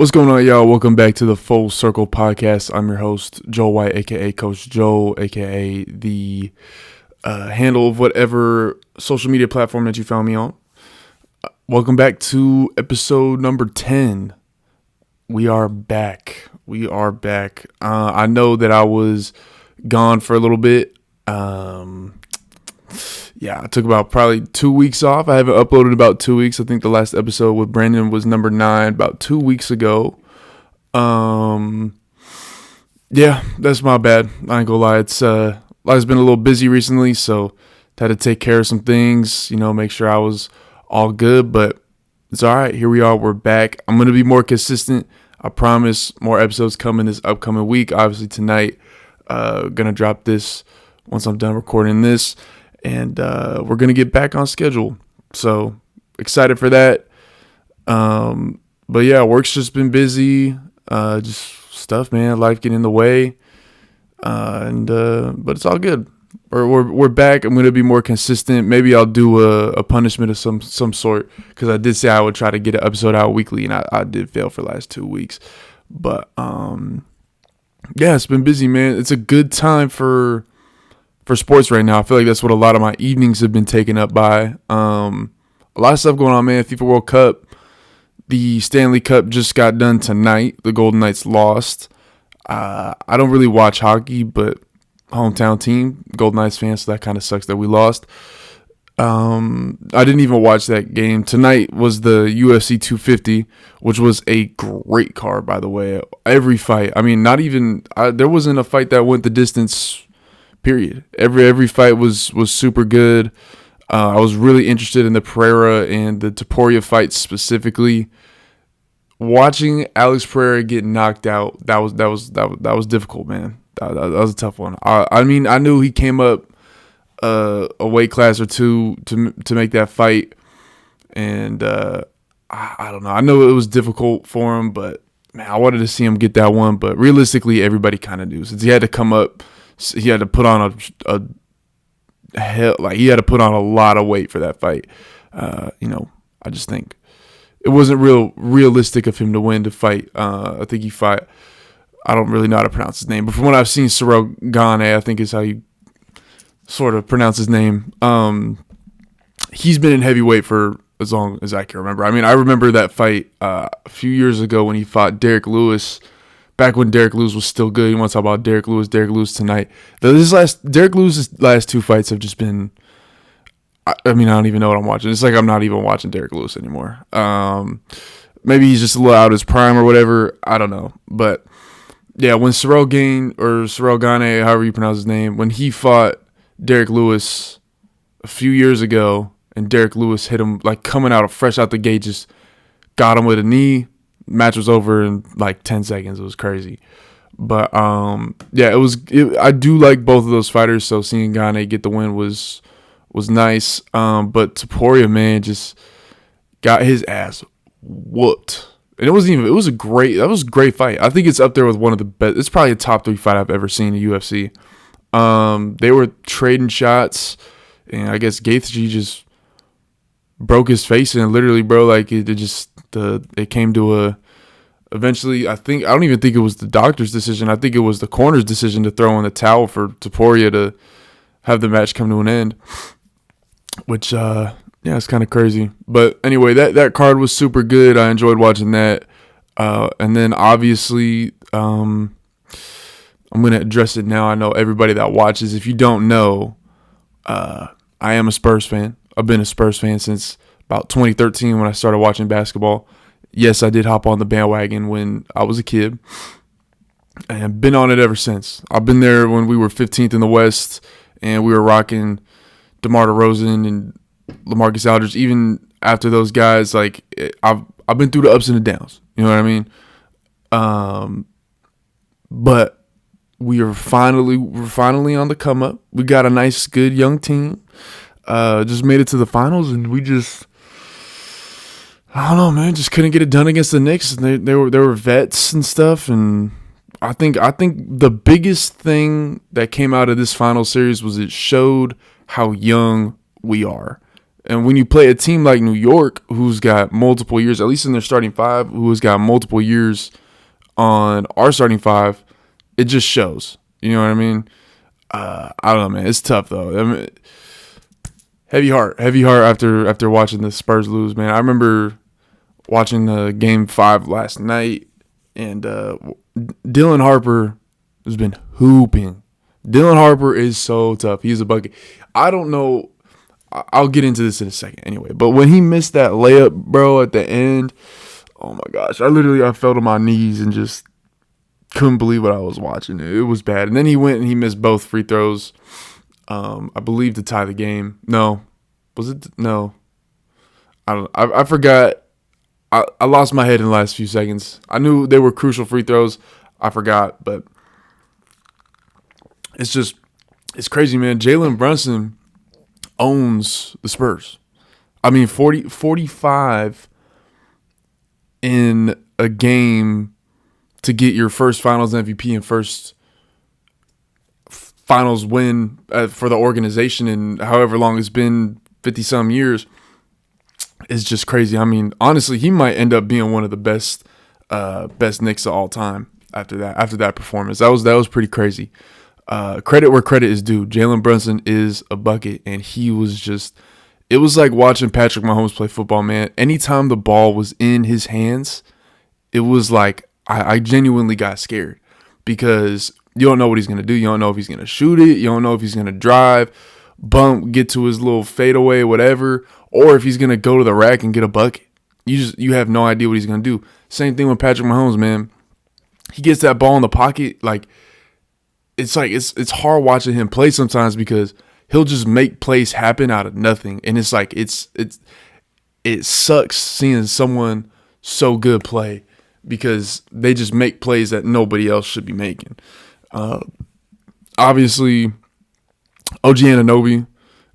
What's going on, y'all? Welcome back to the Full Circle Podcast. I'm your host, Joel White, aka Coach Joel, aka the handle of whatever social media platform that you found me on. Welcome back to episode number 10. We are back. I know that I was gone for a little bit. I took about probably 2 weeks off. I haven't uploaded in about 2 weeks. I think the last episode with Brandon was number 9 about 2 weeks ago. That's my bad. I ain't gonna lie. Life's been a little busy recently, so had to take care of some things, make sure I was all good, but it's all right. Here we are. We're back. I'm going to be more consistent. I promise. More episodes coming this upcoming week. Obviously tonight, going to drop this once I'm done recording this. And we're going to get back on schedule. So excited for that. But yeah, work's just been busy. Just stuff, man. Life getting in the way. But it's all good. We're back. I'm going to be more consistent. Maybe I'll do a punishment of some sort. Because I did say I would try to get an episode out weekly. And I did fail for the last 2 weeks. But it's been busy, man. It's a good time for sports right now. I feel like that's what a lot of my evenings have been taken up by. A lot of stuff going on, man. FIFA World Cup, the Stanley Cup just got done tonight. The Golden Knights lost. I don't really watch hockey, but hometown team, Golden Knights fan, so that kind of sucks that we lost. I didn't even watch that game. Tonight was the UFC 250, which was a great card, by the way. Every fight. I mean, there wasn't a fight that went the distance. Period. Every fight was super good. I was really interested in the Pereira and the Topuria fights specifically. Watching Alex Pereira get knocked out, that was difficult, man. That was a tough one. I knew he came up a weight class or two to make that fight, and I don't know. I know it was difficult for him, but man, I wanted to see him get that one. But realistically, everybody kind of knew, since he had to come up. He had to put on he had to put on a lot of weight for that fight. I just think it wasn't realistic of him to win the fight. I think he fought. I don't really know how to pronounce his name, but from what I've seen, Cyril Gane, I think is how you sort of pronounce his name. He's been in heavyweight for as long as I can remember. I mean, I remember that fight a few years ago when he fought Derek Lewis. Back when Derek Lewis was still good. You want to talk about Derek Lewis tonight. Derek Lewis's last 2 fights have just been, I don't even know what I'm watching. It's like I'm not even watching Derek Lewis anymore. Maybe he's just a little out of his prime or whatever. I don't know. But yeah, when Cyril Gane, however you pronounce his name, when he fought Derek Lewis a few years ago, and Derek Lewis hit him like coming out fresh out the gate, just got him with a knee. Match was over in like 10 seconds. It was crazy. But I do like both of those fighters, so seeing Gane get the win was nice. But Topuria, man, just got his ass whooped. And it was a great fight. I think it's up there with one of the best. It's probably a top 3 fight I've ever seen in UFC. They were trading shots, and I guess Gaethje just broke his face, and literally, bro, like it came to eventually, I don't even think it was the doctor's decision. I think it was the corner's decision to throw in the towel for Topuria to have the match come to an end, which, it's kind of crazy. But anyway, that card was super good. I enjoyed watching that. And then obviously, I'm going to address it now. I know everybody that watches, if you don't know, I am a Spurs fan. I've been a Spurs fan since about 2013 when I started watching basketball. Yes, I did hop on the bandwagon when I was a kid, and I've been on it ever since. I've been there when we were 15th in the West, and we were rocking DeMar DeRozan and LaMarcus Aldridge. Even after those guys, like I've been through the ups and the downs. You know what I mean? But we're finally on the come up. We got a nice, good young team. Just made it to the finals, and we just, I don't know, man, just couldn't get it done against the Knicks. And they were vets and stuff, and I think the biggest thing that came out of this final series was it showed how young we are. And when you play a team like New York, who's got multiple years, at least in their starting five, who has got multiple years on our starting five, it just shows. You know what I mean? I don't know, man. It's tough though. I mean, heavy heart after watching the Spurs lose, man. I remember watching the game 5 last night, and Dylan Harper has been hooping. Dylan Harper is so tough. He's a bucket. I don't know. I'll get into this in a second anyway. But when he missed that layup, bro, at the end, oh my gosh. I fell to my knees and just couldn't believe what I was watching. It was bad. And then he went and he missed both free throws, I believe, to tie the game. No. Was it? No. I forgot. I lost my head in the last few seconds. I knew they were crucial free throws. I forgot. But it's crazy, man. Jalen Brunson owns the Spurs. I mean, 45 in a game to get your first Finals MVP and first Finals win for the organization in however long it's been, 50-some years, is just crazy. I mean, honestly, he might end up being one of the best Knicks of all time after that performance. That was pretty crazy. Credit where credit is due. Jalen Brunson is a bucket, and he was just – it was like watching Patrick Mahomes play football, man. Anytime the ball was in his hands, it was like I genuinely got scared because you don't know what he's going to do. You don't know if he's going to shoot it. You don't know if he's going to drive, bump, get to his little fadeaway, whatever, or if he's going to go to the rack and get a bucket. You have no idea what he's going to do. Same thing with Patrick Mahomes, man. He gets that ball in the pocket, like it's hard watching him play sometimes because he'll just make plays happen out of nothing. And it's like it sucks seeing someone so good play because they just make plays that nobody else should be making. Obviously, OG Anunoby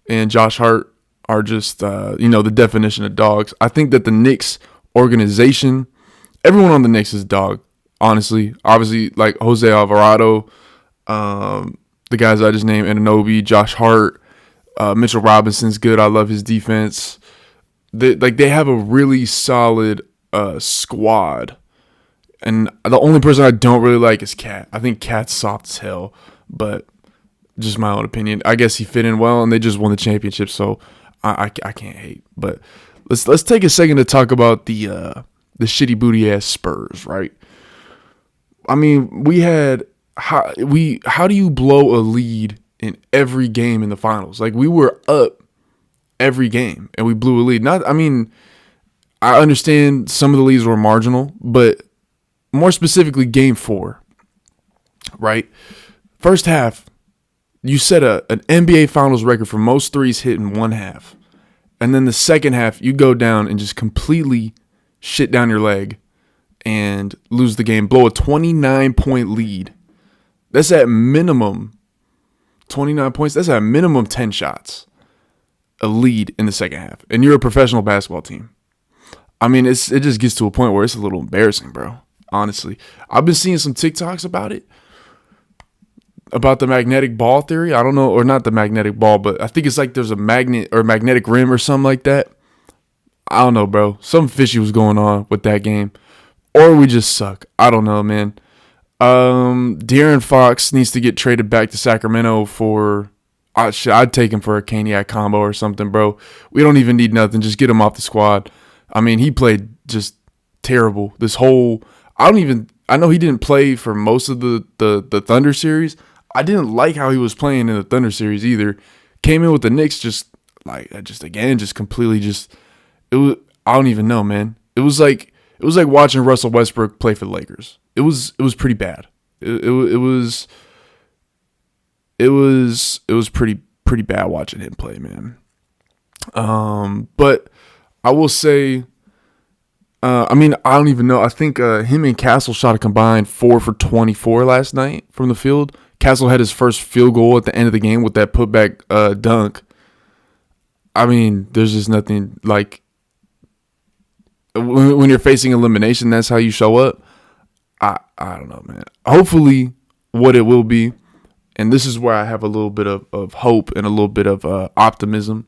and Josh Hart are just the definition of dogs. I think that the Knicks organization, everyone on the Knicks is dog, honestly. Obviously, like Jose Alvarado, the guys I just named, Anunoby, Josh Hart, Mitchell Robinson's good. I love his defense. They have a really solid squad. And the only person I don't really like is Cat. I think Cat's soft as hell, but just my own opinion. I guess he fit in well, and they just won the championship, so I can't hate. But let's take a second to talk about the shitty booty ass Spurs, right? I mean, how do you blow a lead in every game in the finals? Like, we were up every game and we blew a lead. I understand some of the leads were marginal, but more specifically game 4, right? First half, you set an NBA Finals record for most threes hit in one half. And then the second half, you go down and just completely shit down your leg and lose the game. Blow a 29-point lead. That's at minimum 29 points. That's at minimum 10 shots. A lead in the second half. And you're a professional basketball team. I mean, it just gets to a point where it's a little embarrassing, bro. Honestly. I've been seeing some TikToks about it. About the magnetic ball theory. I don't know, or not the magnetic ball, but I think it's like there's a magnet or magnetic rim or something like that. I don't know, bro. Something fishy was going on with that game. Or we just suck. I don't know, man. De'Aaron Fox needs to get traded back to Sacramento for... I'd take him for a Caniac combo or something, bro. We don't even need nothing. Just get him off the squad. I mean, he played just terrible. This whole... I know he didn't play for most of the Thunder series. I didn't like how he was playing in the Thunder series either. Came in with the Knicks completely it was, I don't even know, man. It was like watching Russell Westbrook play for the Lakers. It was pretty bad. It was pretty bad watching him play, man. But I will say, I don't even know. I think him and Castle shot a combined 4 for 24 last night from the field. Castle had his first field goal at the end of the game with that putback dunk. I mean, there's just nothing like when you're facing elimination, that's how you show up. I don't know, man. Hopefully what it will be, and this is where I have a little bit of hope and a little bit of optimism,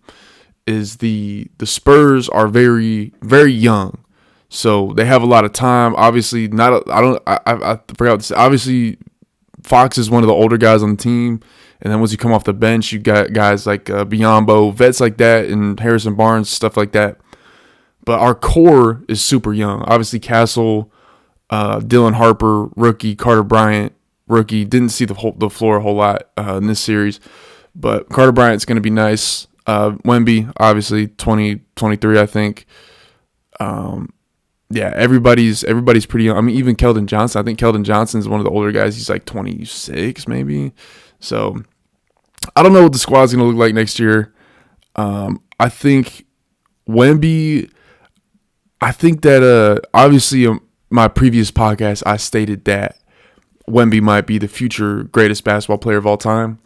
is the Spurs are very, very young. So they have a lot of time. Obviously, I forgot to say, obviously, Fox is one of the older guys on the team. And then once you come off the bench, you got guys like Biyombo, vets like that, and Harrison Barnes, stuff like that. But our core is super young. Obviously, Castle, Dylan Harper, rookie, Carter Bryant, rookie. Didn't see the floor a whole lot in this series. But Carter Bryant's going to be nice. Wemby, obviously, 23, I think. Yeah, everybody's pretty young. I mean, even Keldon Johnson. I think Keldon Johnson is one of the older guys. He's like 26, maybe. So I don't know what the squad's going to look like next year. I think Wemby, I think that obviously my previous podcast, I stated that Wemby might be the future greatest basketball player of all time.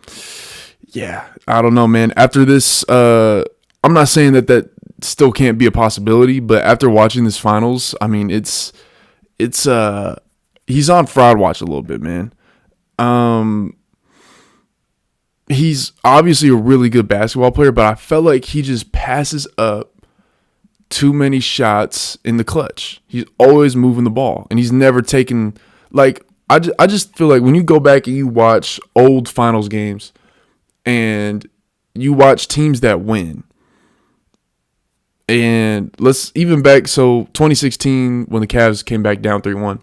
Yeah, I don't know, man. After this, I'm not saying that still can't be a possibility, but after watching this finals, I mean, it's he's on fraud watch a little bit, man. He's obviously a really good basketball player, but I felt like he just passes up too many shots in the clutch. He's always moving the ball, and he's never taken, like, I just feel like when you go back and you watch old finals games and you watch teams that win, and let's even back, so 2016 when the Cavs came back down 3-1,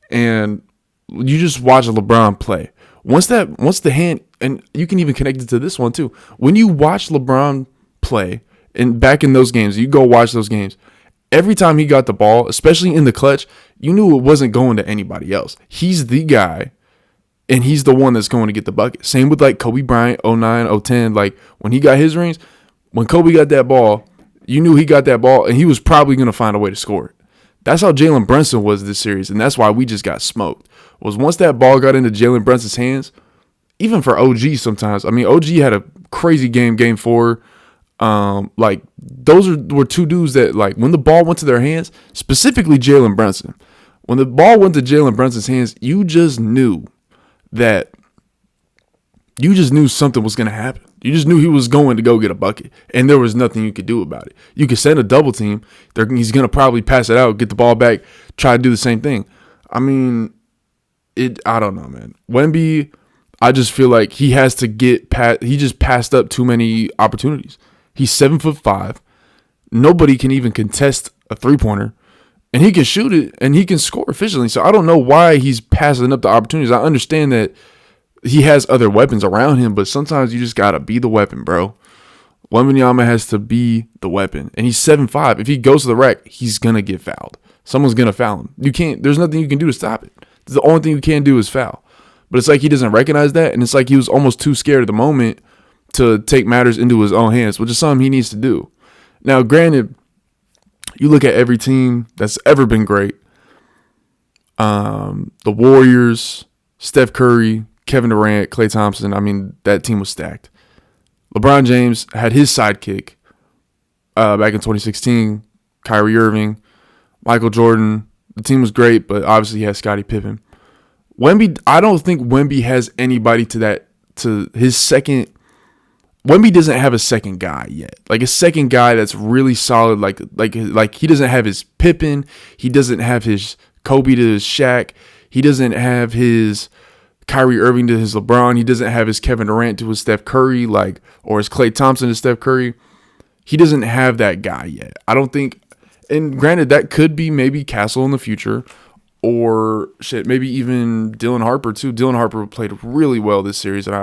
and you just watch LeBron play. Once the hand, and you can even connect it to this one too. When you watch LeBron play, and back in those games, you go watch those games, every time he got the ball, especially in the clutch, you knew it wasn't going to anybody else. He's the guy, and he's the one that's going to get the bucket. Same with like Kobe Bryant, 09, 010. Like when he got his rings, when Kobe got that ball, you knew he got that ball, and he was probably going to find a way to score it. That's how Jalen Brunson was this series, and that's why we just got smoked. Was once that ball got into Jalen Brunson's hands, even for OG sometimes. I mean, OG had a crazy game 4. Like those were two dudes that, like, when the ball went to their hands, specifically Jalen Brunson, when the ball went to Jalen Brunson's hands, you just knew something was going to happen. You just knew he was going to go get a bucket, and there was nothing you could do about it. You could send a double team. He's going to probably pass it out, get the ball back, try to do the same thing. I mean, I don't know, man. Wemby, I just feel like he has to get past. He just passed up too many opportunities. He's 7'5". Nobody can even contest a 3-pointer, and he can shoot it and he can score efficiently. So I don't know why he's passing up the opportunities. I understand that he has other weapons around him, but sometimes you just gotta be the weapon, bro. Wembanyama has to be the weapon, and he's 7'5". If he goes to the rack, he's gonna get fouled. Someone's gonna foul him. You can't. There's nothing you can do to stop it. The only thing you can do is foul. But it's like he doesn't recognize that, and it's like he was almost too scared at the moment to take matters into his own hands, which is something he needs to do. Now, granted, you look at every team that's ever been great. The Warriors, Steph Curry, Kevin Durant, Klay Thompson. I mean, that team was stacked. LeBron James had his sidekick back in 2016, Kyrie Irving, Michael Jordan. The team was great, but obviously he has Scottie Pippen. Wemby, I don't think Wemby has anybody to his second. Wemby doesn't have a second guy yet. Like a second guy that's really solid. Like he doesn't have his Pippen. He doesn't have his Kobe to his Shaq. He doesn't have his Kyrie Irving to his LeBron. He doesn't have his Kevin Durant to his Steph Curry, or his Klay Thompson to Steph Curry. He doesn't have that guy yet. I don't think. And granted, that could be maybe Castle in the future, or maybe even Dylan Harper too. Dylan Harper played really well this series, and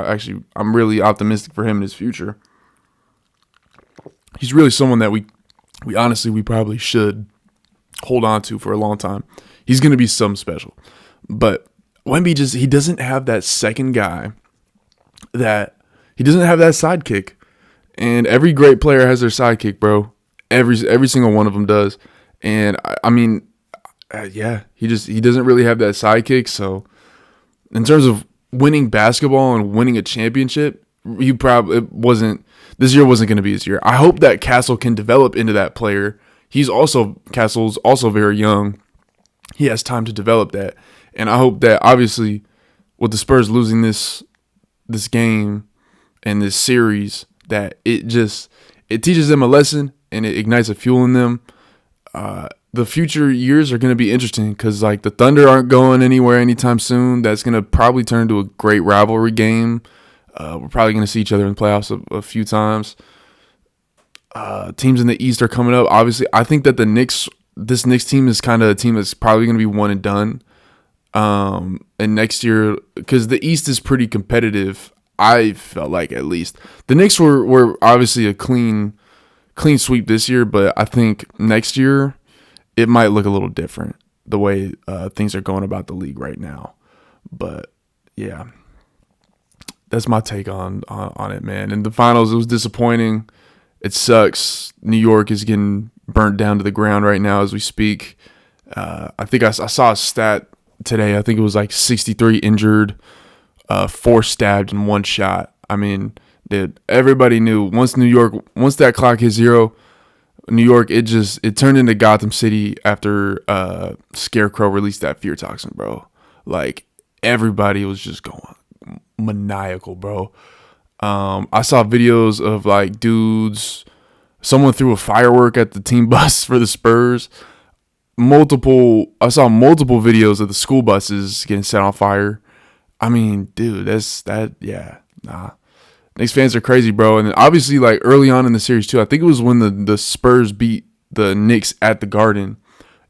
I'm really optimistic for him in his future. He's really someone that we honestly probably should hold on to for a long time. He's going to be something special. But Wemby he doesn't have that second guy, that he doesn't have that sidekick. And every great player has their sidekick, bro. Every single one of them does. And I mean, yeah, he doesn't really have that sidekick. So in terms of winning basketball and winning a championship, this year wasn't going to be his year. I hope that Castle can develop into that player. Castle's also very young. He has time to develop that. And I hope that, obviously, with the Spurs losing this game and this series, that it it teaches them a lesson and it ignites a fuel in them. The future years are going to be interesting because like the Thunder aren't going anywhere anytime soon. That's going to probably turn into a great rivalry game. We're probably going to see each other in the playoffs a few times. Teams in the East are coming up. Obviously, I think that this Knicks team is kind of a team that's probably going to be one and done. And next year, because the East is pretty competitive, I felt like at least the Knicks were obviously a clean sweep this year, but I think next year it might look a little different the way things are going about the league right now. But yeah, that's my take on it, man. In the finals, it was disappointing. It sucks. New York is getting burnt down to the ground right now as we speak. I think I saw a stat today. I think it was like 63 injured, 4 stabbed and 1 shot. I mean, dude, everybody knew once that clock hit 0, New York, it turned into Gotham City after Scarecrow released that fear toxin, bro. Like everybody was just going maniacal, bro. I saw videos of like dudes, someone threw a firework at the team bus for the Spurs. I saw multiple videos of the school buses getting set on fire. I mean, dude, Knicks fans are crazy, bro. And obviously, like early on in the series too, I think it was when the Spurs beat the Knicks at the Garden.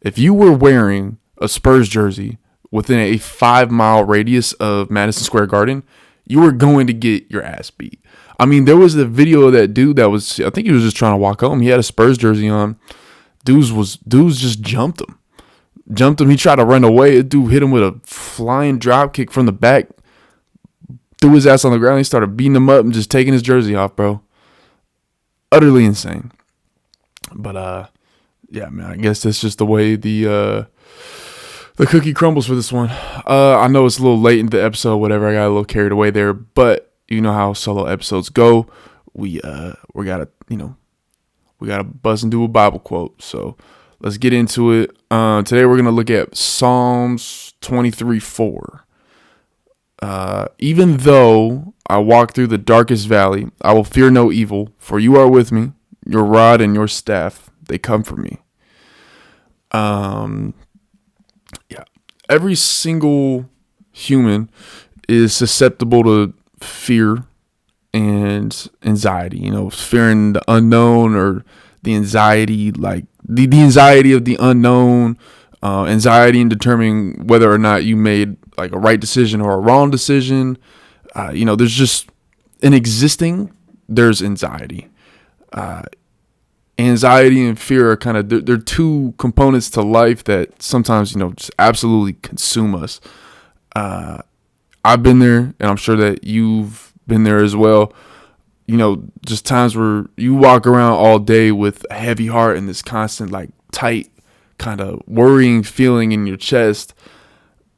If you were wearing a Spurs jersey within a 5-mile radius of Madison Square Garden, you were going to get your ass beat. I mean, there was a video of that dude I think he was just trying to walk home. He had a Spurs jersey on. Dudes just jumped him. He tried to run away. A dude hit him with a flying drop kick from the back. Threw his ass on the ground. He started beating him up and just taking his jersey off, bro. Utterly insane. But yeah, man, I guess that's just the way the cookie crumbles for this one. I know it's a little late in the episode, whatever. I got a little carried away there, but you know how solo episodes go. We gotta buzz and do a Bible quote. So let's get into it. Today we're gonna look at Psalms 23:4. Even though I walk through the darkest valley, I will fear no evil, for you are with me. Your rod and your staff, they comfort me. Yeah. Every single human is susceptible to fear and anxiety, fearing the unknown or the anxiety, like the anxiety of the unknown, anxiety in determining whether or not you made like a right decision or a wrong decision. There's just there's anxiety. Anxiety and fear are kind of, they're two components to life that sometimes, just absolutely consume us. I've been there, and I'm sure that you've been there as well. Just times where you walk around all day with a heavy heart and this constant, like, tight kind of worrying feeling in your chest,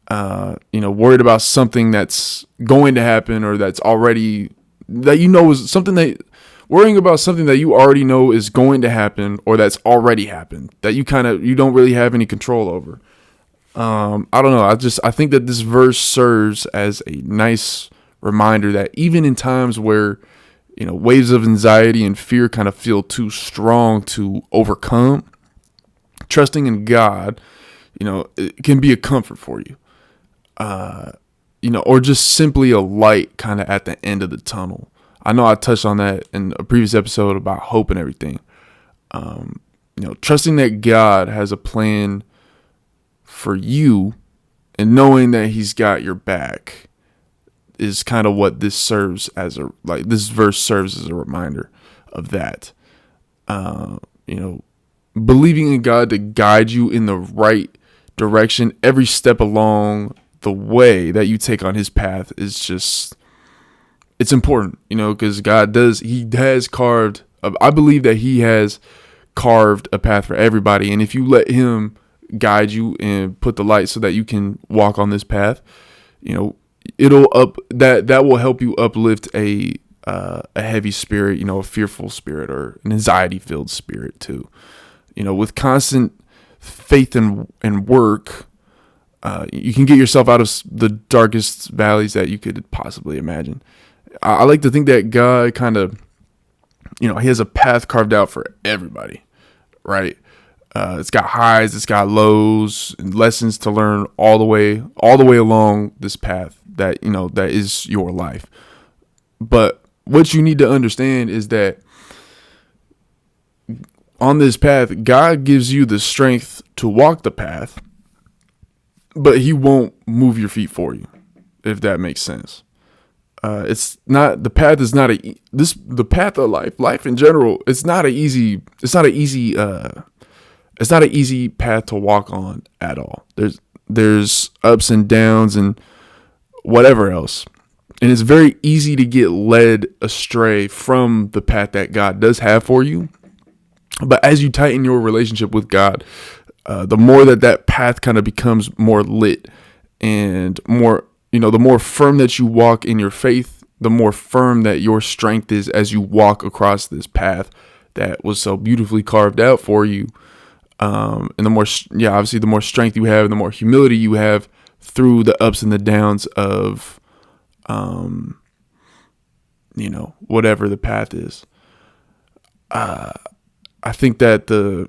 worried about something that's going to happen or that's already, is something that, worrying about something that you already know is going to happen or that's already happened, that you don't really have any control over. I don't know. I think that this verse serves as a nice reminder that even in times where, waves of anxiety and fear kind of feel too strong to overcome, trusting in God, it can be a comfort for you, or just simply a light kind of at the end of the tunnel. I know I touched on that in a previous episode about hope and everything. Trusting that God has a plan for you and knowing that he's got your back is kind of what this serves as this verse serves as a reminder of that. Believing in God to guide you in the right direction every step along the way that you take on his path is just, it's important, because he has carved, I believe that he has carved a path for everybody. And if you let him guide you and put the light so that you can walk on this path, that will help you uplift a heavy spirit, a fearful spirit or an anxiety filled spirit too. With constant faith and work, you can get yourself out of the darkest valleys that you could possibly imagine. I like to think that God kind of, he has a path carved out for everybody, right? It's got highs, it's got lows, and lessons to learn all the way along this path that that is your life. But what you need to understand is that on this path, God gives you the strength to walk the path, but He won't move your feet for you, if that makes sense. It's not, the path is not the path of life in general. It's not an easy path to walk on at all. There's ups and downs and whatever else. And it's very easy to get led astray from the path that God does have for you. But as you tighten your relationship with God, the more that path kind of becomes more lit and more, the more firm that you walk in your faith, the more firm that your strength is as you walk across this path that was so beautifully carved out for you. And the more, obviously the more strength you have, and the more humility you have through the ups and the downs of, whatever the path is. I think that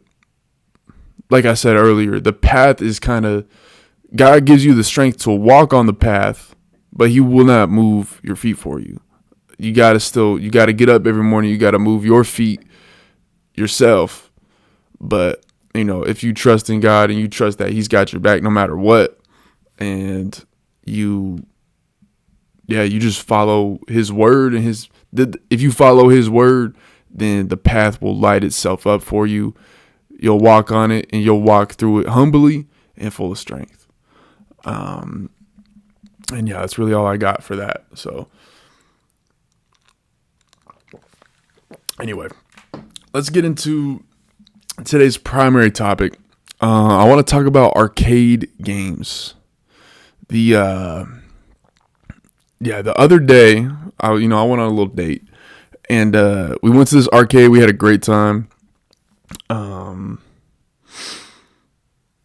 like I said earlier, the path is kind of, God gives you the strength to walk on the path, but He will not move your feet for you. You got to get up every morning. You got to move your feet yourself. But, if you trust in God and you trust that He's got your back no matter what, and you just follow His word, and if you follow His word, then the path will light itself up for you. You'll walk on it, and you'll walk through it humbly and full of strength. And that's really all I got for that. So anyway, let's get into today's primary topic. I want to talk about arcade games. The other day, I went on a little date, and we went to this arcade. We had a great time.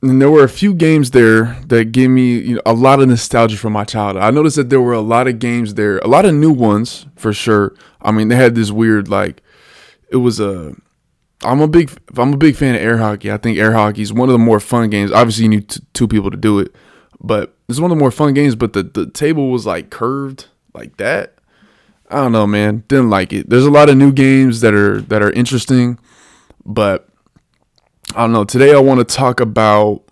And there were a few games there that gave me a lot of nostalgia from my childhood. I noticed that there were a lot of games there, a lot of new ones for sure. I mean, they had this weird, I'm a big fan of air hockey. I think air hockey is one of the more fun games. Obviously, you need two people to do it, but it's one of the more fun games. But the table was curved like that. I don't know, man. Didn't like it. There's a lot of new games that are interesting, but I don't know. Today I want to talk about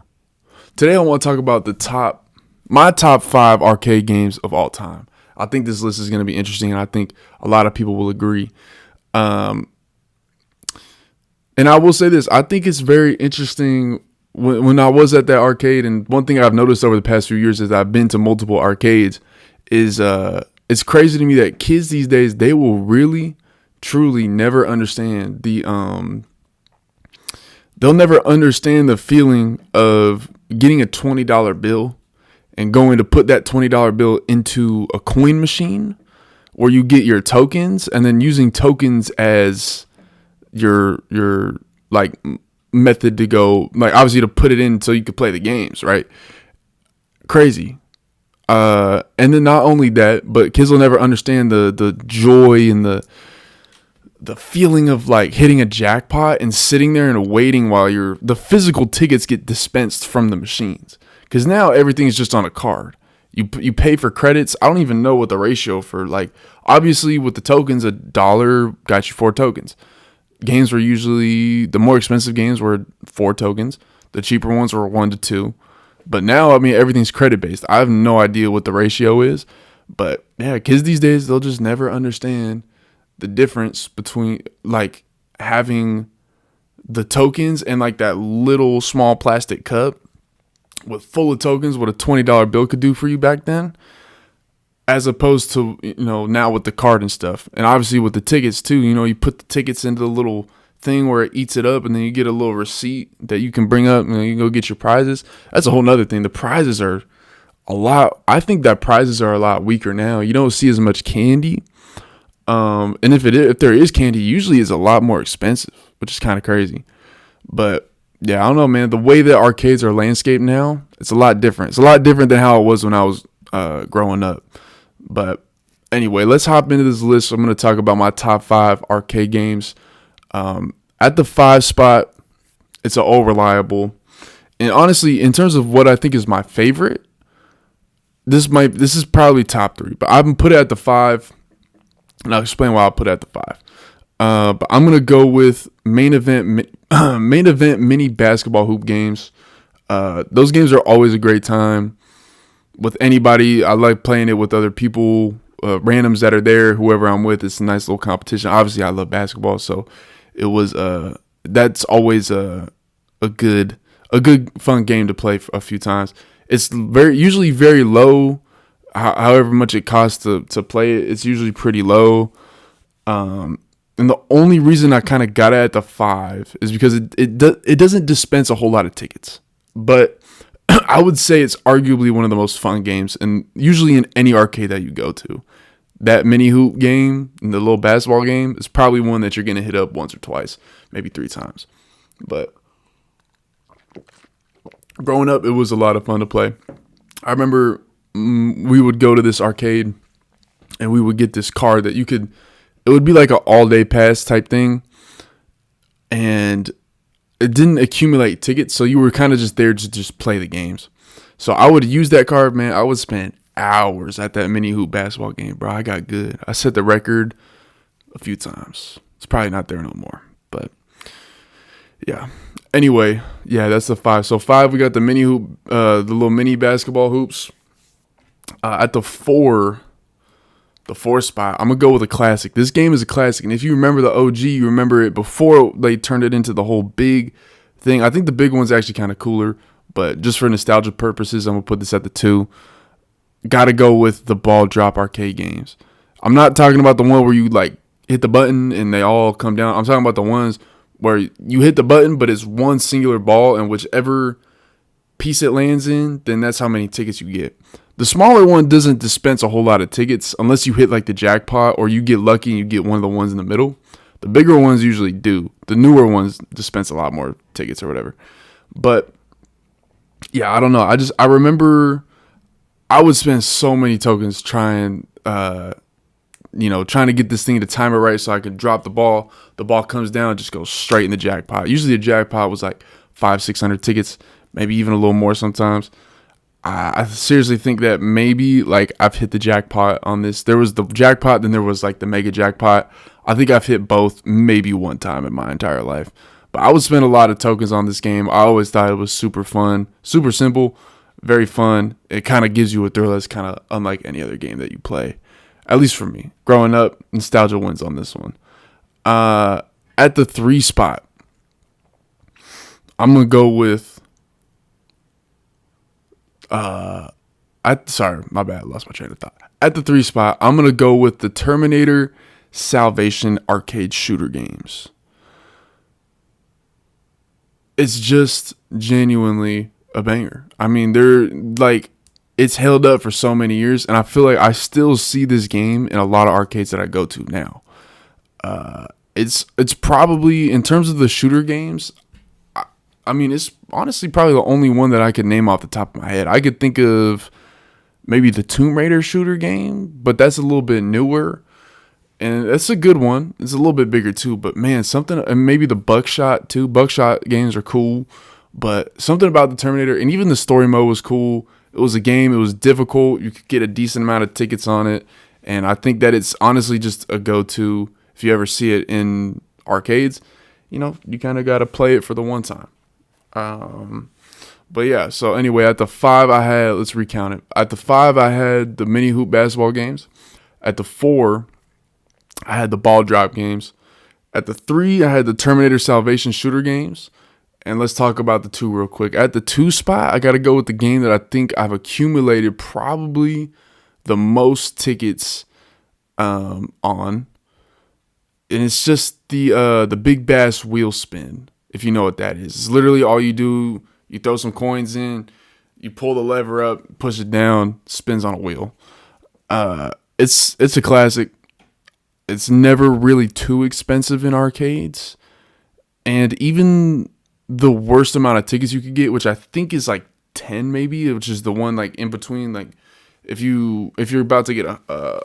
my top 5 arcade games of all time. I think this list is going to be interesting, and I think a lot of people will agree. And I will say this: I think it's very interesting when I was at that arcade. And one thing I've noticed over the past few years is I've been to multiple arcades. It's crazy to me that kids these days, they will really, truly never understand they'll never understand the feeling of getting a $20 bill and going to put that $20 bill into a coin machine where you get your tokens, and then using tokens as your method to go, obviously to put it in so you could play the games, right? Crazy. And then not only that, but kids will never understand the joy and the feeling of hitting a jackpot and sitting there and waiting while the physical tickets get dispensed from the machines. Because now everything's just on a card. You pay for credits. I don't even know what the ratio for, obviously with the tokens, $1 got you 4 tokens. Games were usually, the more expensive games were 4 tokens. The cheaper ones were 1 to 2. But now, everything's credit based. I have no idea what the ratio is. But yeah, kids these days, they'll just never understand the difference between having the tokens and that little small plastic cup with full of tokens, what a $20 bill could do for you back then, as opposed to, now with the card and stuff. And obviously with the tickets too, you put the tickets into the little thing where it eats it up, and then you get a little receipt that you can bring up and you can go get your prizes. That's a whole nother thing. The prizes are I think that prizes are a lot weaker now. You don't see as much candy. And if there is candy, usually it's a lot more expensive, which is kind of crazy. But yeah, I don't know, man. The way that arcades are landscaped now, it's a lot different. It's a lot different than how it was when I was growing up. But Anyway, let's hop into this list. I'm going to talk about my top 5 arcade games. At the 5 spot, it's an all reliable. And honestly, in terms of what I think is my favorite, this is probably top 3, but I'm put it at the 5, and I'll explain why I'll put it at the 5. But I'm gonna go with main event mini basketball hoop games. Those games are always a great time with anybody. I like playing it with other people, randoms that are there, whoever I'm with. It's a nice little competition. Obviously, I love basketball, so it was that's always a good fun game to play for a few times. It's usually very low. However much it costs to play it, it's usually pretty low. And the only reason I kind of got it at the 5 is because it doesn't dispense a whole lot of tickets. But I would say it's arguably one of the most fun games, and usually in any arcade that you go to. That mini hoop game, and the little basketball game, is probably one that you're going to hit up once or twice, maybe 3 times. But growing up, it was a lot of fun to play. I remember we would go to this arcade and we would get this card that it would be like an all-day pass type thing. And it didn't accumulate tickets, so you were kind of just there to just play the games. So I would use that card, man. I would spend hours at that mini hoop basketball game, bro. I got good. I set the record a few times. It's probably not there no more, but yeah. Anyway, yeah, that's the 5. So 5, we got the mini hoop, the little mini basketball hoops. At the 4 spot, I'm gonna go with a classic. This game is a classic, and if you remember the OG, you remember it before they turned it into the whole big thing. I think the big one's actually kind of cooler, but just for nostalgia purposes, I'm gonna put this at the 2. Gotta go with the ball drop arcade games. I'm not talking about the one where you like hit the button and they all come down. I'm talking about the ones where you hit the button, but it's one singular ball, and whichever piece it lands in, then that's how many tickets you get. The smaller one doesn't dispense a whole lot of tickets unless you hit like the jackpot or you get lucky and you get one of the ones in the middle. The bigger ones usually do. The newer ones dispense a lot more tickets or whatever. But yeah, I don't know. I remember I would spend so many tokens trying to get this thing to time it right so I could drop the ball. The ball comes down, just goes straight in the jackpot. Usually the jackpot was like 500-600 tickets, maybe even a little more sometimes. I seriously think that maybe like I've hit the jackpot on this. There was the jackpot, then there was like the mega jackpot. I think I've hit both maybe one time in my entire life. But I would spend a lot of tokens on this game. I always thought it was super fun, super simple, very fun. It kind of gives you a thrill that's kind of unlike any other game that you play. At least for me. Growing up, nostalgia wins on this one. At the 3 spot, I'm going to go with... sorry, my bad. Lost my train of thought. At the 3 spot, I'm going to go with the Terminator Salvation arcade shooter games. It's just genuinely a banger. I mean, they're like... It's held up for so many years, and I feel like I still see this game in a lot of arcades that I go to now. It's probably, in terms of the shooter games, I mean, it's honestly probably the only one that I could name off the top of my head. I could think of maybe the Tomb Raider shooter game, but that's a little bit newer, and that's a good one. It's a little bit bigger too, but man, and maybe the Buckshot too. Buckshot games are cool, but something about the Terminator, and even the story mode was cool. It was a game. It was difficult. You could get a decent amount of tickets on it. And I think that it's honestly just a go-to. If you ever see it in arcades, you kind of got to play it for the one time. But yeah, so anyway, at the 5 let's recount it. At the 5, I had the mini hoop basketball games. At the 4, I had the ball drop games. At the 3, I had the Terminator Salvation shooter games. And let's talk about the 2 real quick. At the 2 spot, I got to go with the game that I think I've accumulated probably the most tickets on. And it's just the Big Bass Wheel Spin, if you know what that is. It's literally all you do. You throw some coins in, you pull the lever up, push it down, spins on a wheel. It's a classic. It's never really too expensive in arcades. And even... the worst amount of tickets you could get, which I think is like 10 maybe, which is the one like in between, like if you're about to get a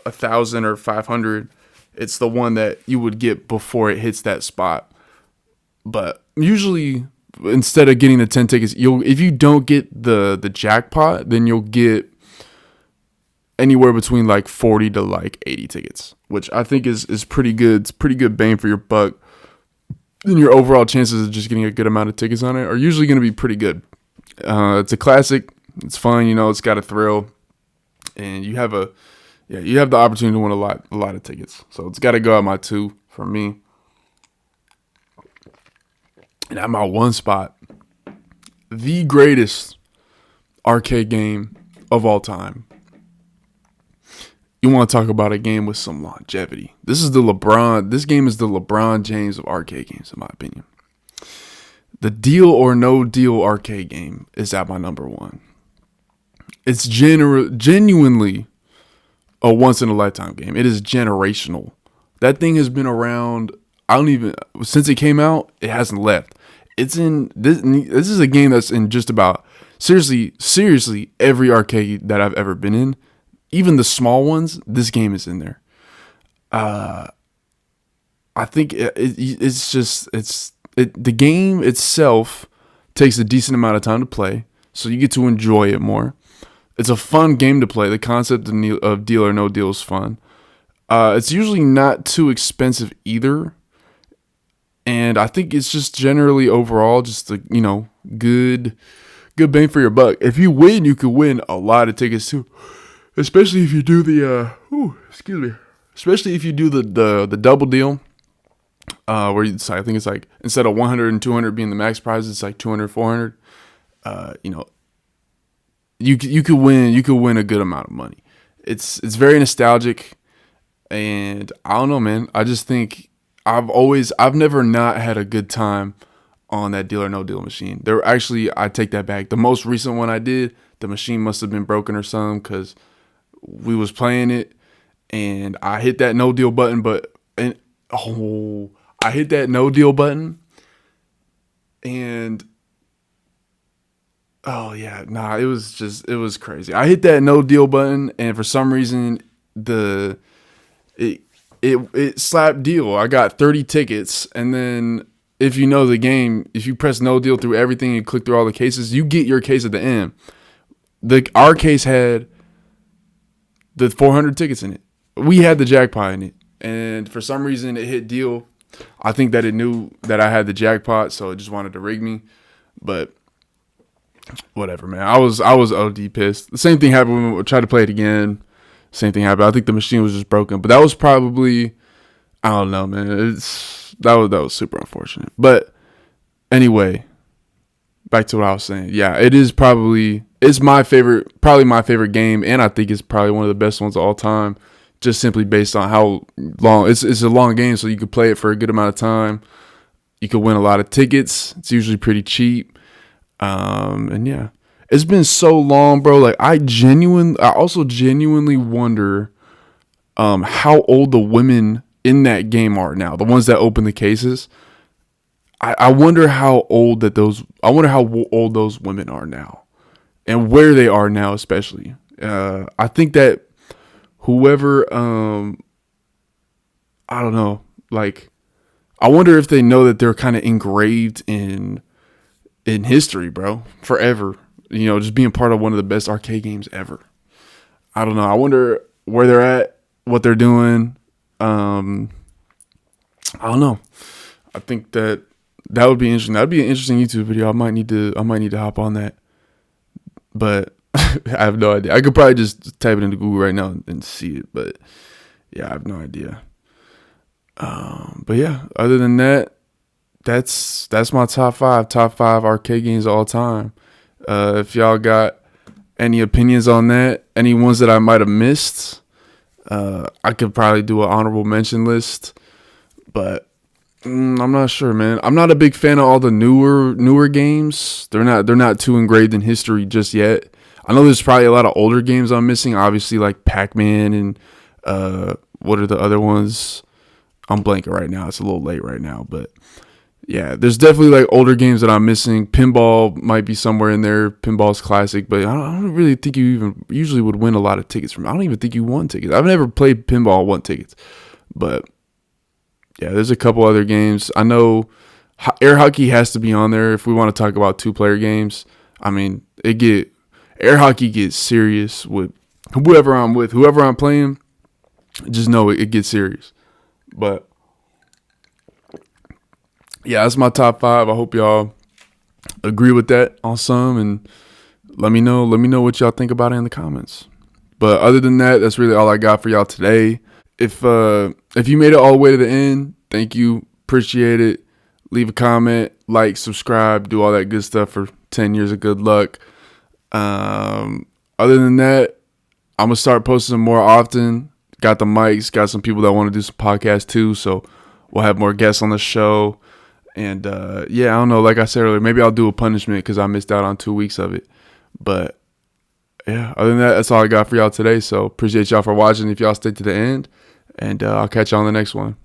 1,000 or 500, it's the one that you would get before it hits that spot. But usually, instead of getting the 10 tickets, if you don't get the jackpot, then you'll get anywhere between like 40 to like 80 tickets, which I think is pretty good. It's pretty good bang for your buck. And your overall chances of just getting a good amount of tickets on it are usually going to be pretty good. It's a classic. It's fun, it's got a thrill, and you have the opportunity to win a lot of tickets. So it's got to go at my 2 for me. And at my 1 spot, the greatest arcade game of all time. You want to talk about a game with some longevity. This game is the LeBron James of arcade games, in my opinion. The Deal or No Deal arcade game is at my number 1. It's genuinely a once in a lifetime game. It is generational. That thing has been around. Since it came out, it hasn't left. It's in this. This is a game that's in just about seriously every arcade that I've ever been in. Even the small ones, this game is in there. I think the game itself takes a decent amount of time to play, so you get to enjoy it more. It's a fun game to play. The concept of Deal or No Deal is fun. It's usually not too expensive either, and I think it's just generally overall just a good bang for your buck. If you win, you could win a lot of tickets too. Especially if you do especially if you do the double deal, where I think it's like instead of 100 and 200 being the max prize, it's like 200, 400. You could win a good amount of money. It's very nostalgic, and I don't know, man. I just think I've never not had a good time on that Deal or No Deal machine. I take that back. The most recent one I did, the machine must have been broken or something, because we was playing it and I hit that no deal button, I hit that no deal button and it was crazy. I hit that no deal button and for some reason it slapped deal. I got 30 tickets, and then if you know the game, if you press no deal through everything and click through all the cases, you get your case at the end. Our case had the 400 tickets in it. We had the jackpot in it, and for some reason it hit deal. I think that it knew that I had the jackpot, so it just wanted to rig me. But whatever, man. I was OD pissed. The same thing happened when we tried to play it again. Same thing happened. I think the machine was just broken. But that was probably, I don't know, man. That was super unfortunate. But anyway, back to what I was saying. Yeah, it's my favorite game, and I think it's probably one of the best ones of all time, just simply based on how long it's a long game, so you could play it for a good amount of time. You could win a lot of tickets. It's usually pretty cheap. And yeah, it's been so long, bro. Like I also genuinely wonder how old the women in that game are now, the ones that open the cases. I wonder how old those women are now, and where they are now, especially. I think that whoever, I don't know, like, I wonder if they know that they're kind of engraved in history, bro, forever. Just being part of one of the best arcade games ever. I don't know. I wonder where they're at, what they're doing. I don't know. I think that would be interesting. That'd be an interesting YouTube video. I might need to hop on that, but I have no idea. I could probably just type it into Google right now and see it, but yeah, I have no idea. But yeah, other than that, that's my top five arcade games of all time. If y'all got any opinions on that, any ones that I might have missed, I could probably do an honorable mention list, but I'm not sure, man. I'm not a big fan of all the newer games. They're not too engraved in history just yet. I know there's probably a lot of older games I'm missing, obviously, like Pac-Man and what are the other ones? I'm blanking right now. It's a little late right now, but yeah, there's definitely like older games that I'm missing. Pinball might be somewhere in there. Pinball's classic, but I don't really think you even usually would win a lot of tickets from. I don't even think you won tickets. I've never played pinball, won tickets, but yeah, there's a couple other games. I know air hockey has to be on there if we want to talk about 2-player games. I mean, air hockey gets serious with whoever I'm playing. Just know it gets serious, but. Yeah, that's my top 5. I hope y'all agree with that on some, and let me know what y'all think about it in the comments. But other than that, that's really all I got for y'all today. If you made it all the way to the end, thank you. Appreciate it. Leave a comment, like, subscribe, do all that good stuff for 10 years of good luck. Other than that, I'm going to start posting more often. Got the mics, got some people that want to do some podcasts too, so we'll have more guests on the show. And, yeah, I don't know. Like I said earlier, maybe I'll do a punishment because I missed out on 2 weeks of it. But, yeah, other than that, that's all I got for y'all today. So, appreciate y'all for watching if y'all stay to the end. And I'll catch y'all on the next one.